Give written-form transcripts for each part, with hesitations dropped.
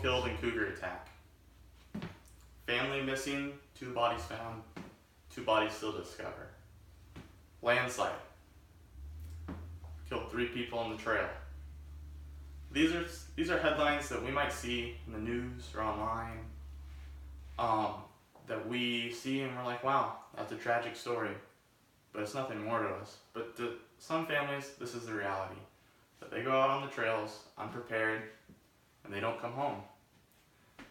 killed in cougar attack. Family missing, 2 bodies found, 2 bodies still to discover. Landslide. Killed 3 people on the trail. These are headlines that we might see in the news or online, that we see and we're like, wow, that's a tragic story. But it's nothing more to us. But to some families, this is the reality. That they go out on the trails unprepared and they don't come home.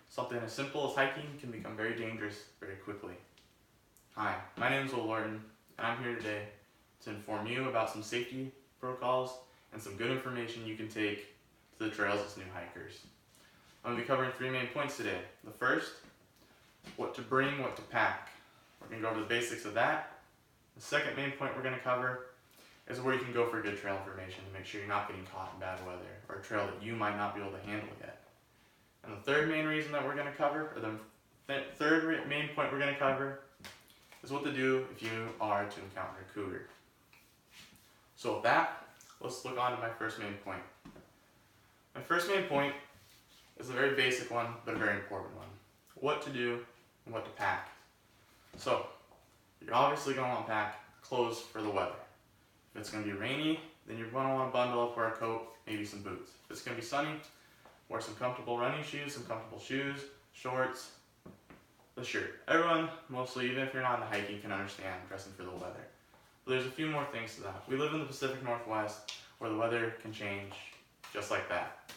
Something as simple as hiking can become very dangerous very quickly. Hi, my name is Will Lorton, and I'm here today to inform you about some safety protocols and some good information you can take to the trails as new hikers. I'm going to be covering 3 main points today. The first, what to bring, what to pack. We're going to go over the basics of that. The second main point we're going to cover is where you can go for good trail information to make sure you're not getting caught in bad weather or a trail that you might not be able to handle yet. And the third main reason that we're going to cover, or the third main point we're going to cover, is what to do if you are to encounter a cougar. So with that, let's look on to my first main point. My first main point is a very basic one, but a very important one. What to do and what to pack. So, you're obviously going to want to pack clothes for the weather. If it's going to be rainy, then you're going to want to bundle up, wear a coat, maybe some boots. If it's going to be sunny, wear some comfortable running shoes, some comfortable shoes, shorts, the shirt. Everyone, mostly, even if you're not into hiking, can understand dressing for the weather. But there's a few more things to that. We live in the Pacific Northwest where the weather can change just like that.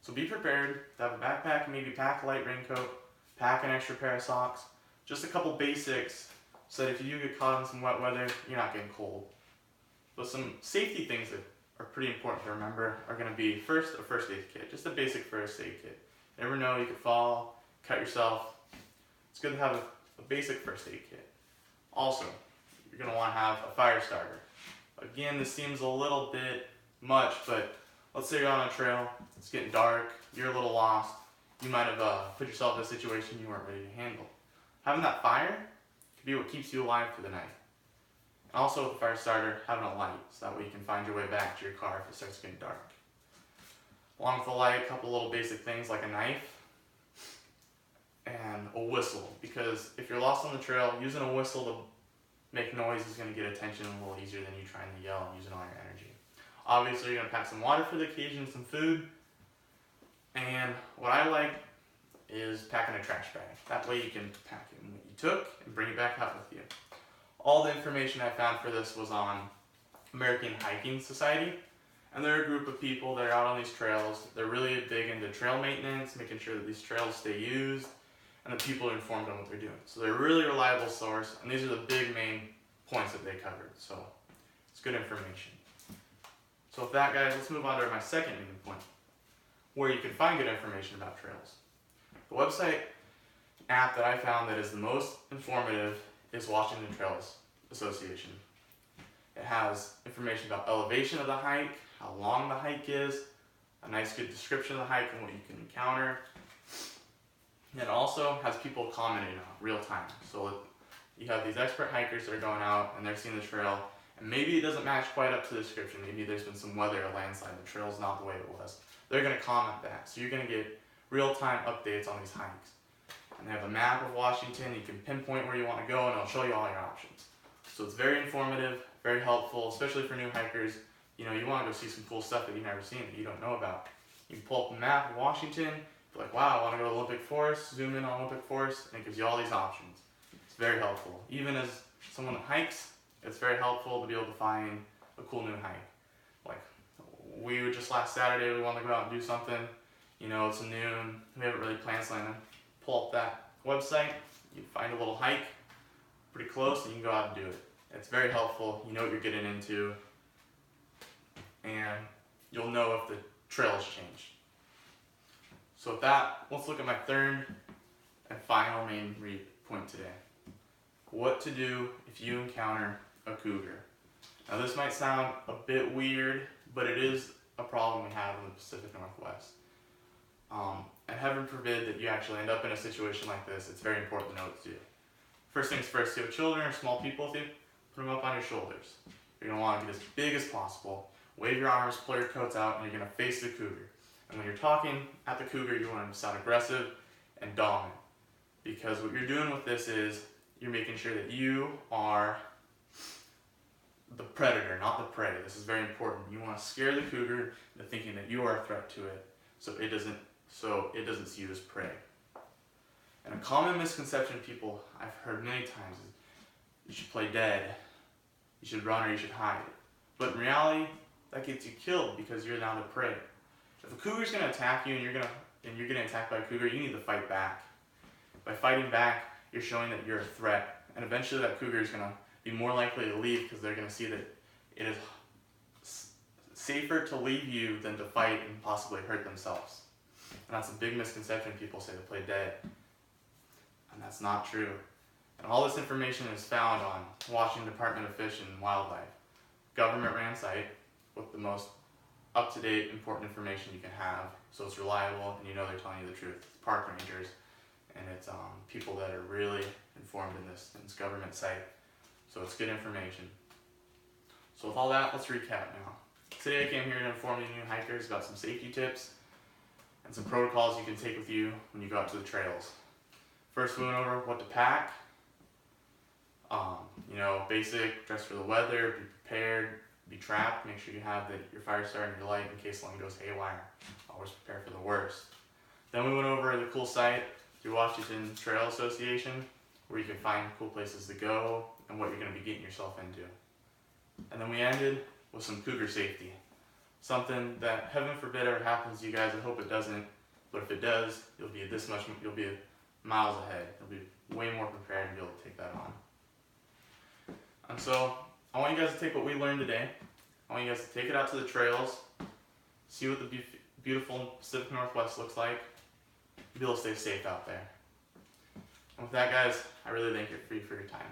So be prepared to have a backpack, maybe pack a light raincoat, pack an extra pair of socks, just a couple basics so that if you do get caught in some wet weather, you're not getting cold. But some safety things that are pretty important to remember are going to be first, a first aid kit, just a basic first aid kit. You never know, you could fall, cut yourself. It's good to have a basic first aid kit. Also, you're going to want to have a fire starter. Again, this seems a little bit much, but let's say you're on a trail, it's getting dark, you're a little lost, you might have put yourself in a situation you weren't ready to handle. Having that fire could be what keeps you alive for the night. And also with the fire starter, having a light, so that way you can find your way back to your car if it starts getting dark. Along with the light, a couple little basic things like a knife and a whistle, because if you're lost on the trail, using a whistle to make noise is going to get attention a little easier than you trying to yell and using all your energy. Obviously, you're going to pack some water for the occasion, some food, and what I like is packing a trash bag. That way you can pack in what you took and bring it back out with you. All the information I found for this was on American Hiking Society, and they're a group of people that are out on these trails. They're really big into trail maintenance, making sure that these trails stay used, and that people are informed on what they're doing. So they're a really reliable source, and these are the big main points that they covered. So it's good information. So with that, guys, let's move on to my second main point, where you can find good information about trails. The website app that I found that is the most informative is Washington Trails Association. It has information about elevation of the hike, how long the hike is, a nice good description of the hike and what you can encounter. And it also has people commenting on it real time. So you have these expert hikers that are going out and they're seeing the trail, and maybe it doesn't match quite up to the description. Maybe there's been some weather or landslide, the trail's not the way it was. They're going to comment that. So you're going to get real-time updates on these hikes. And they have a map of Washington. You can pinpoint where you want to go and it'll show you all your options. So it's very informative, very helpful, especially for new hikers. You know, you want to go see some cool stuff that you've never seen, that you don't know about. You can pull up a map of Washington, be like, wow, I want to go to Olympic Forest, zoom in on Olympic Forest, and it gives you all these options. It's very helpful. Even as someone that hikes, it's very helpful to be able to find a cool new hike. Like, we were just last Saturday, we wanted to go out and do something. You know, it's noon, we haven't really planned something. Pull up that website, you find a little hike pretty close, and you can go out and do it. It's very helpful, you know what you're getting into, and you'll know if the trail has changed. So with that, let's look at my third and final main point today. What to do if you encounter a cougar. Now this might sound a bit weird, but it is a problem we have in the Pacific Northwest. And heaven forbid that you actually end up in a situation like this, it's very important to know what to do. First things first, if you have children or small people with you, put them up on your shoulders. You're going to want to get as big as possible, wave your arms, pull your coats out, and you're going to face the cougar. And when you're talking at the cougar, you want to sound aggressive and dominant. Because what you're doing with this is you're making sure that you are the predator, not the prey. This is very important. You want to scare the cougar into thinking that you are a threat to it, so it doesn't see you as prey. And a common misconception people I've heard many times is you should play dead, you should run, or you should hide. But in reality, that gets you killed because you're now the prey. If a cougar's going to attack you and you're getting attacked by a cougar, you need to fight back. By fighting back, you're showing that you're a threat, and eventually that cougar is going to be more likely to leave because they're going to see that it is safer to leave you than to fight and possibly hurt themselves. And that's a big misconception. People say to play dead, and that's not true. And all this information is found on Washington Department of Fish and Wildlife, government-ran site with the most up-to-date, important information you can have, so it's reliable and you know they're telling you the truth. It's park rangers, and it's people that are really informed in this government site, so it's good information. So with all that, let's recap now. Today I came here to inform you new hikers about some safety tips and some protocols you can take with you when you go out to the trails. First, we went over what to pack. Basic, dress for the weather, be prepared, be trapped, make sure you have your fire starter and your light in case something goes haywire. Always prepare for the worst. Then we went over the cool site through Washington Trail Association, where you can find cool places to go and what you're going to be getting yourself into. And then we ended with some cougar safety. Something that, heaven forbid, ever happens to you guys. I hope it doesn't, but if it does, you'll be miles ahead. You'll be way more prepared and be able to take that on. And so, I want you guys to take what we learned today. I want you guys to take it out to the trails, see what the beautiful Pacific Northwest looks like, and be able to stay safe out there. And with that, guys, I really thank you for your time.